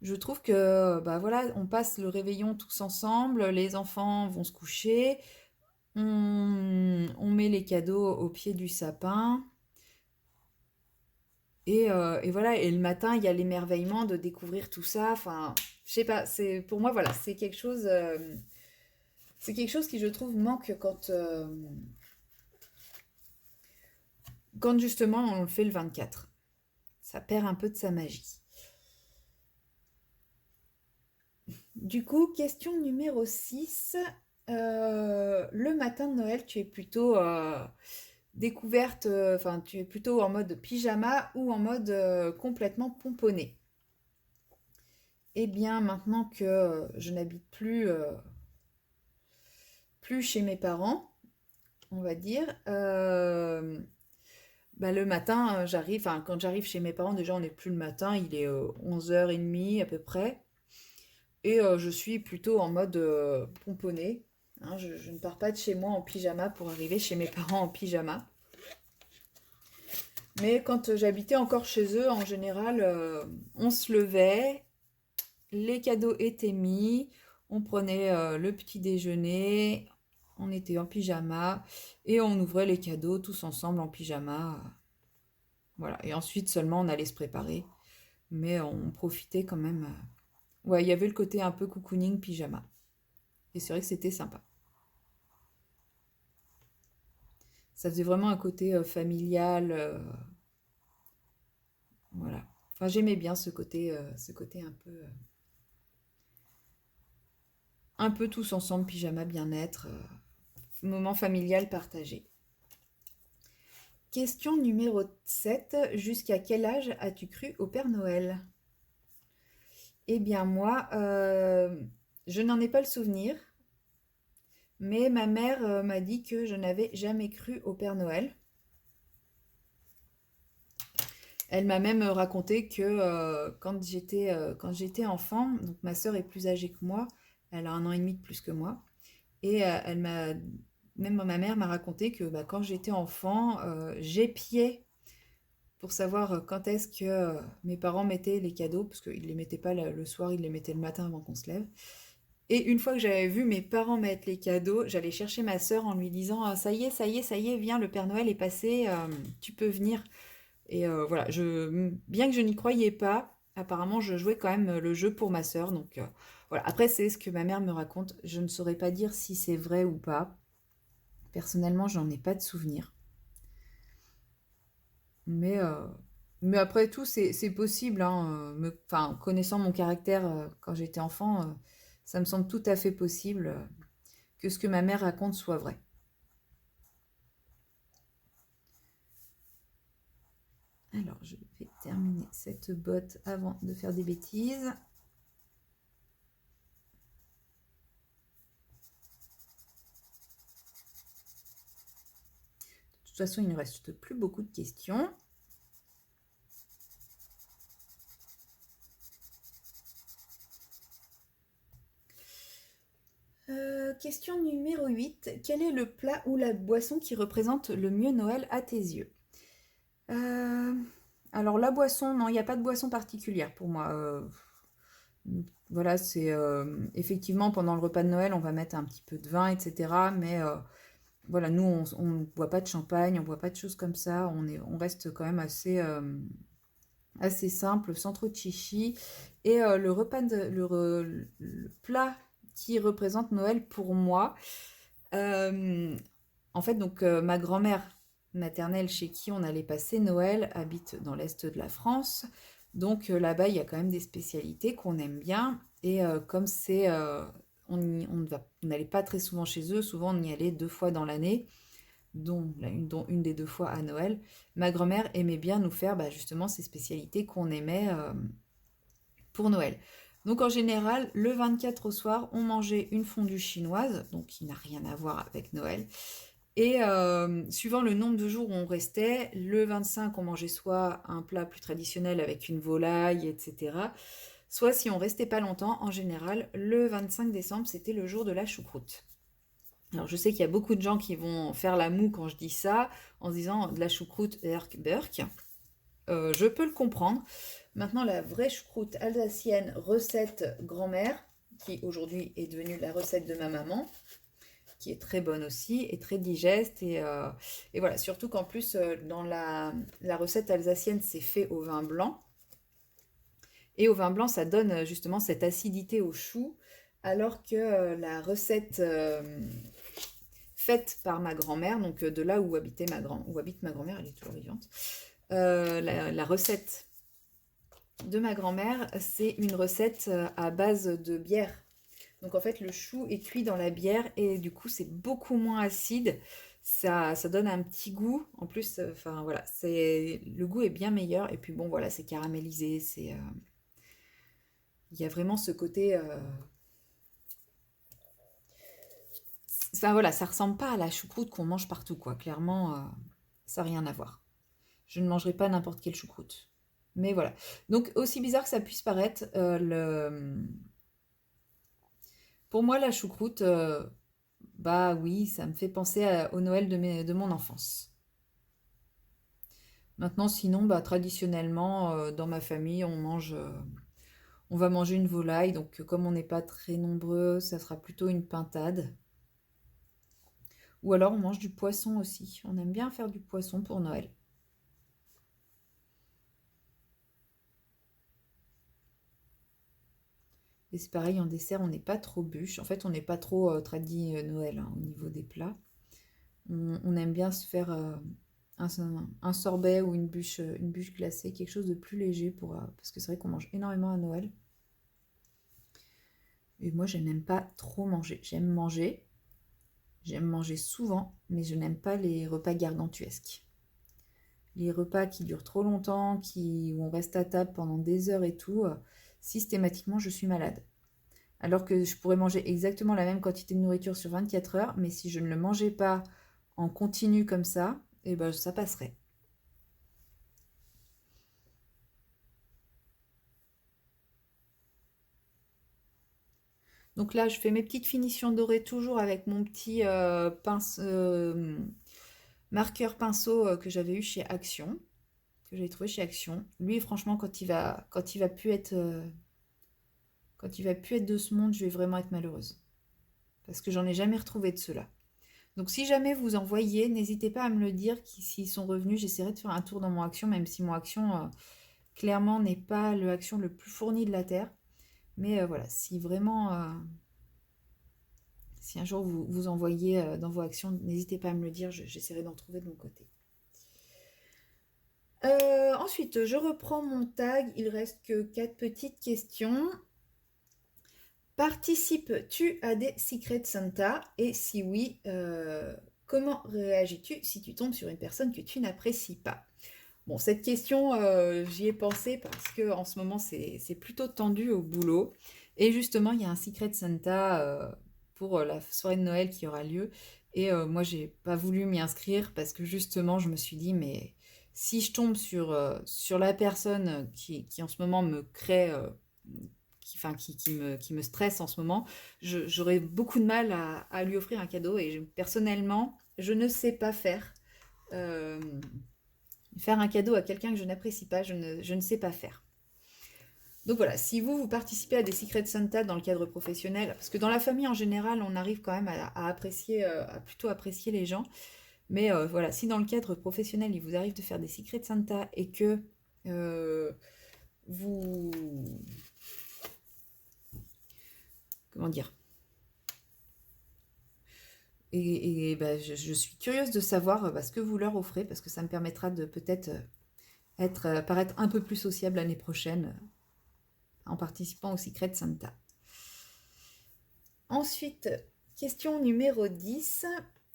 je trouve que, bah voilà, on passe le réveillon tous ensemble, les enfants vont se coucher, on met les cadeaux au pied du sapin. Et voilà, et le matin, il y a l'émerveillement de découvrir tout ça. Enfin, je sais pas, pour moi, voilà, c'est quelque chose qui, je trouve, manque quand justement on le fait le 24. Ça perd un peu de sa magie. Du coup, question numéro 6. Le matin de Noël, tu es plutôt découverte, enfin, tu es plutôt en mode pyjama ou en mode complètement pomponné? Eh bien, maintenant que je n'habite plus chez mes parents, on va dire, bah, le matin, j'arrive, enfin, quand j'arrive chez mes parents, déjà, on n'est plus le matin, il est 11h30 à peu près. Et je suis plutôt en mode pomponné. Hein, je ne pars pas de chez moi en pyjama pour arriver chez mes parents en pyjama. Mais quand j'habitais encore chez eux, en général, on se levait, les cadeaux étaient mis, on prenait le petit déjeuner, on était en pyjama et on ouvrait les cadeaux tous ensemble en pyjama. Voilà. Et ensuite seulement on allait se préparer. Mais on profitait quand même. Ouais, il y avait le côté un peu cocooning pyjama. Et c'est vrai que c'était sympa. Ça faisait vraiment un côté familial. Voilà. Enfin, j'aimais bien ce côté un peu tous ensemble, pyjama, bien-être, moment familial partagé. Question numéro 7. Jusqu'à quel âge as-tu cru au Père Noël? Eh bien, moi, je n'en ai pas le souvenir, mais ma mère m'a dit que je n'avais jamais cru au Père Noël. Elle m'a même raconté que quand j'étais enfant, donc ma sœur est plus âgée que moi, elle a 1 an et demi de plus que moi, et même ma mère m'a raconté que bah, quand j'étais enfant, j'épiais pour savoir quand est-ce que mes parents mettaient les cadeaux, parce qu'ils ne les mettaient pas le soir, ils les mettaient le matin avant qu'on se lève. Et une fois que j'avais vu mes parents mettre les cadeaux, j'allais chercher ma sœur en lui disant ça y est, ça y est, ça y est, viens, le Père Noël est passé, tu peux venir. Et voilà, bien que je n'y croyais pas, apparemment je jouais quand même le jeu pour ma sœur. Donc voilà, après c'est ce que ma mère me raconte. Je ne saurais pas dire si c'est vrai ou pas. Personnellement, j'en ai pas de souvenir. Mais, euh, mais après tout, c'est possible. Hein, enfin, connaissant mon caractère quand j'étais enfant, ça me semble tout à fait possible que ce que ma mère raconte soit vrai. Alors, je vais terminer cette botte avant de faire des bêtises. De toute façon, il ne reste plus beaucoup de questions. Question numéro 8. Quel est le plat ou la boisson qui représente le mieux Noël à tes yeux? Euh, alors la boisson, non, il n'y a pas de boisson particulière pour moi. Voilà, c'est effectivement pendant le repas de Noël, on va mettre un petit peu de vin, etc. Mais voilà, nous, on ne boit pas de champagne, on ne boit pas de choses comme ça. On reste quand même assez simple, sans trop de chichi. Et le plat qui représente Noël pour moi, euh, en fait, donc ma grand-mère maternelle chez qui on allait passer Noël habite dans l'est de la France. Donc là-bas, il y a quand même des spécialités qu'on aime bien. Et comme on n'allait pas très souvent chez eux, souvent on y allait 2 fois dans l'année, dont une des 2 fois à Noël. Ma grand-mère aimait bien nous faire bah, justement ces spécialités qu'on aimait pour Noël. Donc en général, le 24 au soir, on mangeait une fondue chinoise, donc qui n'a rien à voir avec Noël. Et suivant le nombre de jours où on restait, le 25, on mangeait soit un plat plus traditionnel avec une volaille, etc. Soit si on restait pas longtemps, en général, le 25 décembre, c'était le jour de la choucroute. Alors je sais qu'il y a beaucoup de gens qui vont faire la moue quand je dis ça, en se disant de la choucroute Burk. Je peux le comprendre. Maintenant, la vraie choucroute alsacienne, recette grand-mère, qui aujourd'hui est devenue la recette de ma maman, qui est très bonne aussi et très digeste. Et voilà, surtout qu'en plus, dans la recette alsacienne, c'est fait au vin blanc. Et au vin blanc, ça donne justement cette acidité au chou, alors que la recette faite par ma grand-mère, donc de là où habite ma grand-mère, elle est toujours vivante, la recette de ma grand-mère, c'est une recette à base de bière. Donc en fait, le chou est cuit dans la bière et du coup, c'est beaucoup moins acide. Ça donne un petit goût. En plus, enfin voilà, le goût est bien meilleur. Et puis bon, voilà, c'est caramélisé. Il y a vraiment ce côté. Enfin voilà, ça ressemble pas à la choucroute qu'on mange partout, quoi. Clairement, ça n'a rien à voir. Je ne mangerai pas n'importe quelle choucroute. Mais voilà. Donc aussi bizarre que ça puisse paraître, pour moi, la choucroute, bah oui, ça me fait penser au Noël de mon enfance. Maintenant, sinon, bah, traditionnellement, dans ma famille, on va manger une volaille. Donc, comme on n'est pas très nombreux, ça sera plutôt une pintade. Ou alors, on mange du poisson aussi. On aime bien faire du poisson pour Noël. Et c'est pareil, en dessert, on n'est pas trop bûche. En fait, on n'est pas trop Noël hein, au niveau des plats. On aime bien se faire un, un sorbet ou une bûche glacée, quelque chose de plus léger parce que c'est vrai qu'on mange énormément à Noël. Et moi, je n'aime pas trop manger. J'aime manger souvent, mais je n'aime pas les repas gargantuesques. Les repas qui durent trop longtemps, où on reste à table pendant des heures et tout, systématiquement, je suis malade. Alors que je pourrais manger exactement la même quantité de nourriture sur 24 heures, mais si je ne le mangeais pas en continu comme ça, eh ben, ça passerait. Donc là, je fais mes petites finitions dorées toujours avec mon petit marqueur pinceau que j'avais eu chez Action, que j'avais trouvé chez Action. Lui, franchement, quand il va plus être de ce monde, je vais vraiment être malheureuse. Parce que j'en ai jamais retrouvé de ceux-là. Donc si jamais vous en voyez, n'hésitez pas à me le dire s'ils sont revenus. J'essaierai de faire un tour dans mon Action, même si mon Action, clairement, n'est pas le Action le plus fourni de la Terre. Mais voilà, si vraiment, si un jour vous en voyez dans vos actions, n'hésitez pas à me le dire, j'essaierai d'en trouver de mon côté. Ensuite, je reprends mon tag, il reste que 4 petites questions. Participes-tu à des Secret Santa? Et si oui, comment réagis-tu si tu tombes sur une personne que tu n'apprécies pas? Bon, cette question, j'y ai pensé parce que en ce moment, c'est plutôt tendu au boulot. Et justement, il y a un Secret Santa pour la soirée de Noël qui aura lieu. Et moi, j'ai pas voulu m'y inscrire parce que justement, je me suis dit, mais si je tombe sur la personne qui en ce moment me crée, qui me stresse en ce moment, j'aurais beaucoup de mal à lui offrir un cadeau. Et personnellement, je ne sais pas faire. Euh, Faire un cadeau à quelqu'un que je n'apprécie pas, je ne sais pas faire. Donc voilà, si vous participez à des Secret Santa dans le cadre professionnel, parce que dans la famille en général, on arrive quand même à apprécier, à plutôt apprécier les gens, mais voilà, si dans le cadre professionnel, il vous arrive de faire des Secret Santa et que euh, vous... Comment dire? Et bah, je suis curieuse de savoir ce que vous leur offrez, parce que ça me permettra de peut-être paraître un peu plus sociable l'année prochaine en participant au Secret Santa. Ensuite, question numéro 10.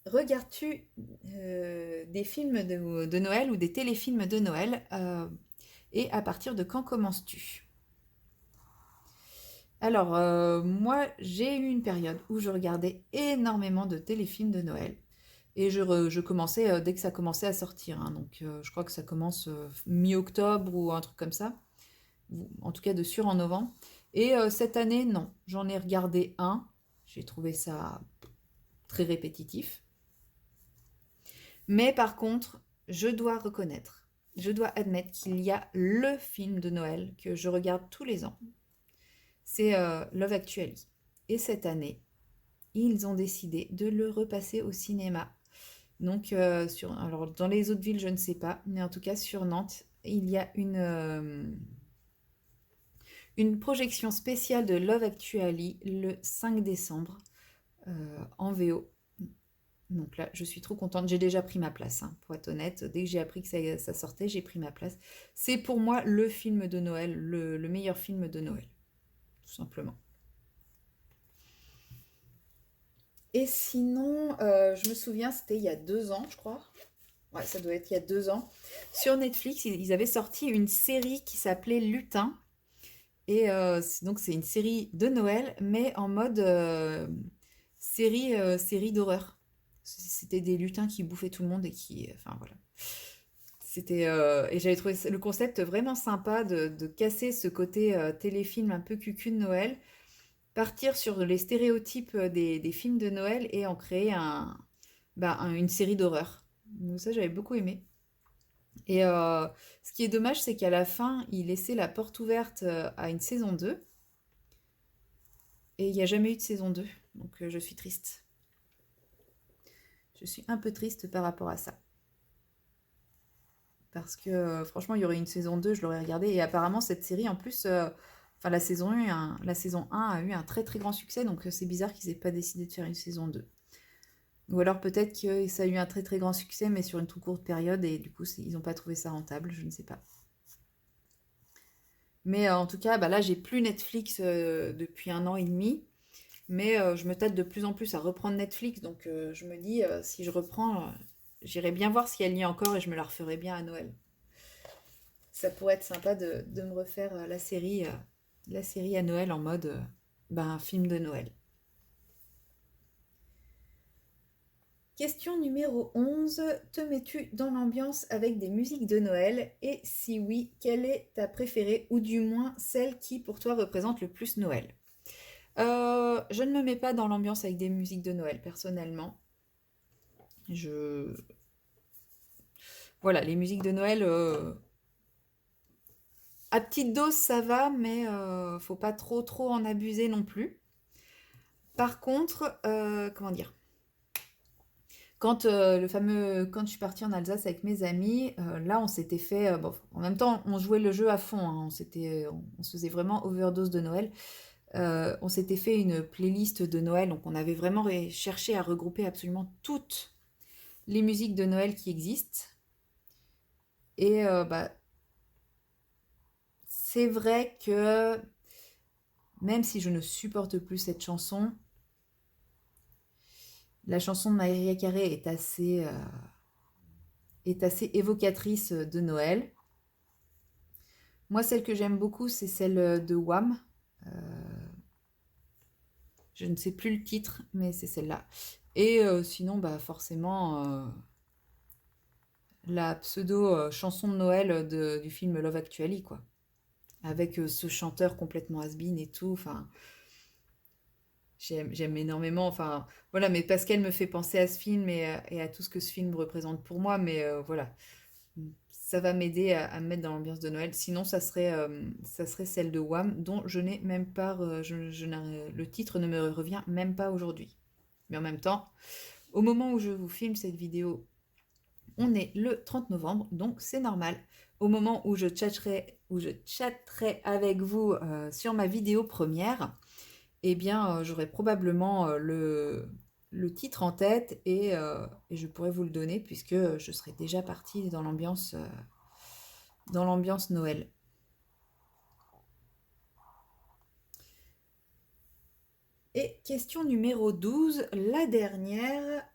Regardes-tu des films de Noël ou des téléfilms de Noël et à partir de quand commences-tu? Alors, moi, j'ai eu une période où je regardais énormément de téléfilms de Noël. Et je commençais dès que ça commençait à sortir, hein. Donc je crois que ça commence mi-octobre ou un truc comme ça. En tout cas de sûr en novembre. Et cette année, non. J'en ai regardé un. J'ai trouvé ça très répétitif. Mais par contre, je dois reconnaître, je dois admettre qu'il y a le film de Noël que je regarde tous les ans. C'est Love Actually. Et cette année, ils ont décidé de le repasser au cinéma. Donc, alors dans les autres villes, je ne sais pas, mais en tout cas sur Nantes, il y a une projection spéciale de Love Actually le 5 décembre en VO. Donc là, je suis trop contente. J'ai déjà pris ma place, hein, pour être honnête. Dès que j'ai appris que ça sortait, j'ai pris ma place. C'est pour moi le film de Noël, le meilleur film de Noël, tout simplement. Et sinon, je me souviens, c'était il y a 2 ans, je crois. Ouais, ça doit être il y a 2 ans. Sur Netflix, ils avaient sorti une série qui s'appelait Lutin. Et donc, c'est une série de Noël, mais en mode série d'horreur. C'était des lutins qui bouffaient tout le monde et qui. Enfin, voilà. Et j'avais trouvé le concept vraiment sympa de casser ce côté téléfilm un peu cucu de Noël, partir sur les stéréotypes des films de Noël et en créer une série d'horreur. Donc ça, j'avais beaucoup aimé. Et ce qui est dommage, c'est qu'à la fin, il laissait la porte ouverte à une saison 2 et il n'y a jamais eu de saison 2. Donc je suis triste. Je suis un peu triste par rapport à ça. Parce que franchement, il y aurait une saison 2, je l'aurais regardée. Et apparemment, cette série, en plus, enfin la saison 1 a eu un très très grand succès, donc c'est bizarre qu'ils aient pas décidé de faire une saison 2. Ou alors peut-être que ça a eu un très très grand succès, mais sur une toute courte période, et du coup, ils n'ont pas trouvé ça rentable, je ne sais pas. Mais en tout cas, bah là, j'ai plus Netflix depuis 1 an et demi, mais je me tâte de plus en plus à reprendre Netflix, donc je me dis, si je reprends, j'irai bien voir si elle y est encore et je me la referai bien à Noël. Ça pourrait être sympa de me refaire la série à Noël en mode film de Noël. Question numéro 11. Te mets-tu dans l'ambiance avec des musiques de Noël? Et si oui, quelle est ta préférée ou du moins celle qui pour toi représente le plus Noël? Je ne me mets pas dans l'ambiance avec des musiques de Noël personnellement. Je... Voilà, les musiques de Noël, à petite dose ça va, mais faut pas trop trop en abuser non plus. Par contre, comment dire? Quand je suis partie en Alsace avec mes amis, là on s'était fait, bon, en même temps on jouait le jeu à fond, hein, on se faisait vraiment overdose de Noël. On s'était fait une playlist de Noël, donc on avait vraiment cherché à regrouper absolument toutes les musiques de Noël qui existent. Et c'est vrai que même si je ne supporte plus cette chanson, la chanson de Mariah Carey est assez évocatrice de Noël. Moi, celle que j'aime beaucoup, c'est celle de Wham. Euh, je ne sais plus le titre, mais c'est celle-là. Et sinon, bah, forcément, la pseudo chanson de Noël du film Love Actually, quoi. Avec ce chanteur complètement has-been et tout. Enfin, j'aime énormément. Enfin, voilà, mais parce qu'elle me fait penser à ce film et à tout ce que ce film représente pour moi. Mais voilà, ça va m'aider à me mettre dans l'ambiance de Noël. Sinon, ça serait celle de Wham, dont je n'ai même pas, le titre ne me revient même pas aujourd'hui. Mais en même temps, au moment où je vous filme cette vidéo, on est le 30 novembre, donc c'est normal. Au moment où je chatterai avec vous sur ma vidéo première, eh bien, j'aurai probablement le titre en tête et je pourrai vous le donner puisque je serai déjà partie dans l'ambiance Noël. Et question numéro 12, la dernière,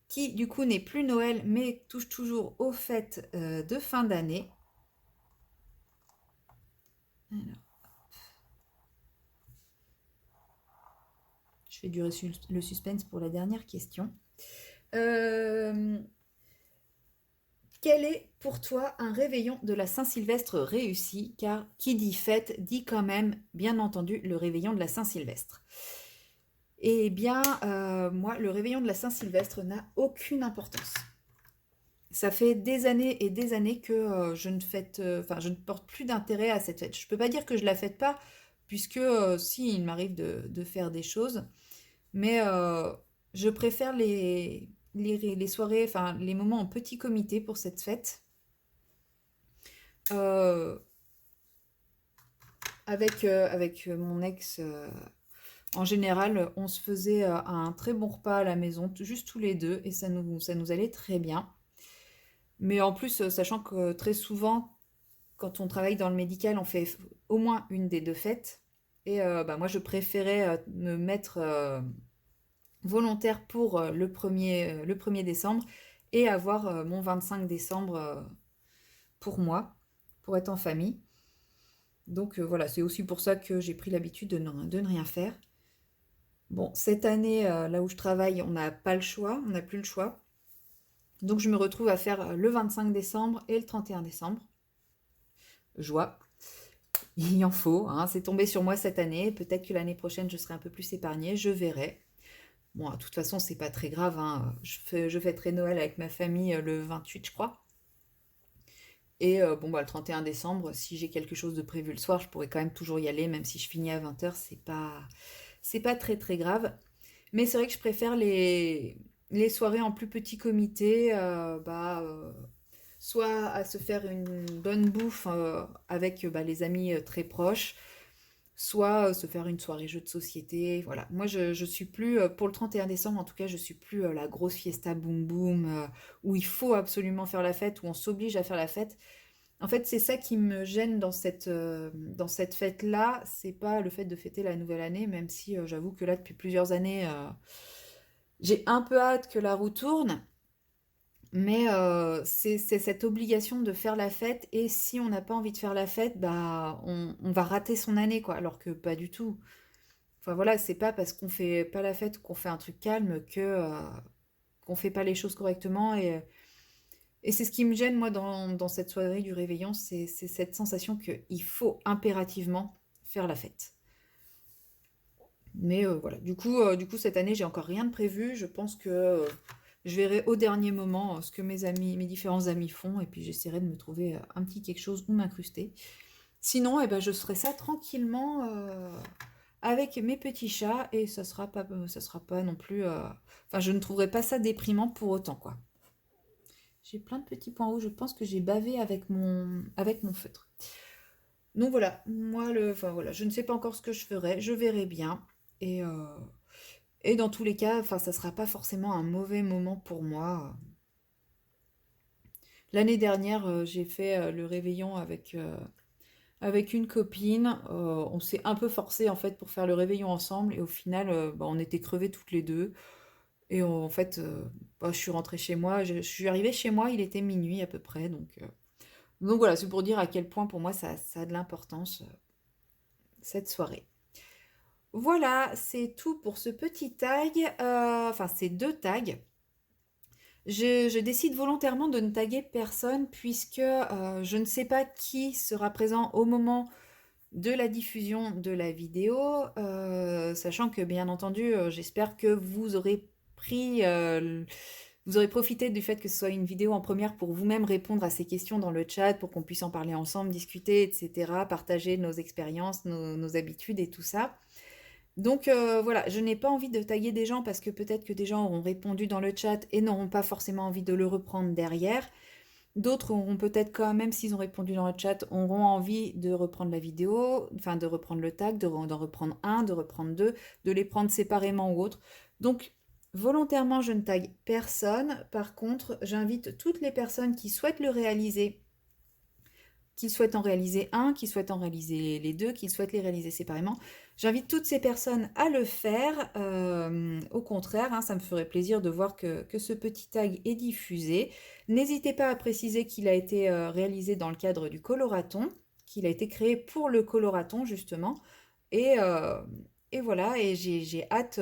qui du coup n'est plus Noël mais touche toujours aux fêtes de fin d'année. Alors, je fais durer le suspense pour la dernière question. Euh, Quel est pour toi un réveillon de la Saint-Sylvestre réussi? Car qui dit fête dit quand même, bien entendu, le réveillon de la Saint-Sylvestre. Eh bien, moi, le réveillon de la Saint-Sylvestre n'a aucune importance. Ça fait des années et des années que je ne fête, enfin, je ne porte plus d'intérêt à cette fête. Je peux pas dire que je la fête pas, puisque si, il m'arrive de faire des choses, mais je préfère les soirées, enfin, les moments en petit comité pour cette fête. Euh, avec mon ex, en général, on se faisait un très bon repas à la maison, juste tous les deux, et ça nous allait très bien. Mais en plus, sachant que très souvent, quand on travaille dans le médical, on fait au moins une des deux fêtes. Et bah, moi, je préférais me mettre volontaire pour le 1er décembre et avoir mon 25 décembre pour moi, pour être en famille. Donc voilà, c'est aussi pour ça que j'ai pris l'habitude de ne rien faire. Bon, cette année, là où je travaille, on n'a pas le choix, on n'a plus le choix. Donc je me retrouve à faire le 25 décembre et le 31 décembre. Joie. Il en faut, hein, c'est tombé sur moi cette année. Peut-être que l'année prochaine, je serai un peu plus épargnée, je verrai. Bon, de toute façon, c'est pas très grave, hein. Je fêterai Noël avec ma famille le 28, je crois. Et bon, bah, le 31 décembre, si j'ai quelque chose de prévu le soir, je pourrais quand même toujours y aller, même si je finis à 20 h, c'est pas très très grave. Mais c'est vrai que je préfère les soirées en plus petit comité, soit à se faire une bonne bouffe avec bah, les amis très proches, soit se faire une soirée jeu de société. Voilà. Moi, je suis plus, pour le 31 décembre en tout cas, je suis plus la grosse fiesta boum boum où il faut absolument faire la fête, où on s'oblige à faire la fête. En fait, c'est ça qui me gêne dans cette fête-là. C'est pas le fait de fêter la nouvelle année, même si j'avoue que là, depuis plusieurs années, j'ai un peu hâte que la roue tourne. Mais c'est cette obligation de faire la fête. Et si on n'a pas envie de faire la fête, bah, on va rater son année, quoi. Alors que pas du tout. Enfin voilà, c'est pas parce qu'on fait pas la fête ou qu'on fait un truc calme que qu'on fait pas les choses correctement. Et c'est ce qui me gêne, moi, dans cette soirée du réveillon, c'est cette sensation qu'il faut impérativement faire la fête. Mais voilà, du coup, cette année, j'ai encore rien de prévu. Je pense que je verrai au dernier moment ce que mes différents amis font, et puis j'essaierai de me trouver un petit quelque chose où m'incruster. Sinon, eh ben, je ferai ça tranquillement avec mes petits chats, et ça sera pas non plus. Enfin, je ne trouverai pas ça déprimant pour autant, quoi. J'ai plein de petits points rouges. Je pense que j'ai bavé avec mon feutre. Donc voilà, enfin voilà, je ne sais pas encore ce que je ferai. Je verrai bien. Et, euh, et dans tous les cas, enfin, ça sera pas forcément un mauvais moment pour moi. L'année dernière, j'ai fait le réveillon avec une copine. On s'est un peu forcé en fait pour faire le réveillon ensemble. Et au final, bah, on était crevés toutes les deux. Et en fait, bah, je suis rentrée chez moi. Je suis arrivée chez moi, il était minuit à peu près. Donc voilà, c'est pour dire à quel point pour moi ça a de l'importance, cette soirée. Voilà, c'est tout pour ce petit tag, enfin ces deux tags. Je décide volontairement de ne taguer personne puisque je ne sais pas qui sera présent au moment de la diffusion de la vidéo, sachant que bien entendu, j'espère que vous aurez vous aurez profité du fait que ce soit une vidéo en première pour vous-même répondre à ces questions dans le chat, pour qu'on puisse en parler ensemble, discuter, etc., partager nos expériences, nos habitudes et tout ça. Donc voilà, je n'ai pas envie de taguer des gens parce que peut-être que des gens auront répondu dans le chat et n'auront pas forcément envie de le reprendre derrière. D'autres auront peut-être quand même, s'ils ont répondu dans le chat, auront envie de reprendre la vidéo, enfin de reprendre le tag, d'en reprendre un, de reprendre deux, de les prendre séparément ou autre. Donc volontairement, je ne tague personne. Par contre, j'invite toutes les personnes qui souhaitent le réaliser, qu'ils souhaitent en réaliser un, qu'ils souhaitent en réaliser les deux, qu'ils souhaitent les réaliser séparément. J'invite toutes ces personnes à le faire. Au contraire, hein, ça me ferait plaisir de voir que ce petit tag est diffusé. N'hésitez pas à préciser qu'il a été réalisé dans le cadre du coloraton, qu'il a été créé pour le coloraton justement. Et, euh, et voilà, et j'ai hâte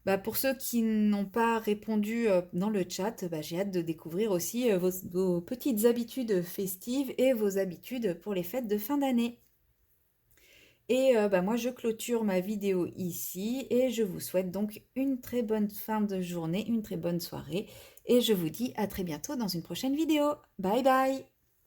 Bah, pour ceux qui n'ont pas répondu dans le chat, bah, j'ai hâte de découvrir aussi vos petites habitudes festives et vos habitudes pour les fêtes de fin d'année. Et bah, moi, je clôture ma vidéo ici et je vous souhaite donc une très bonne fin de journée, une très bonne soirée. Et je vous dis à très bientôt dans une prochaine vidéo. Bye bye!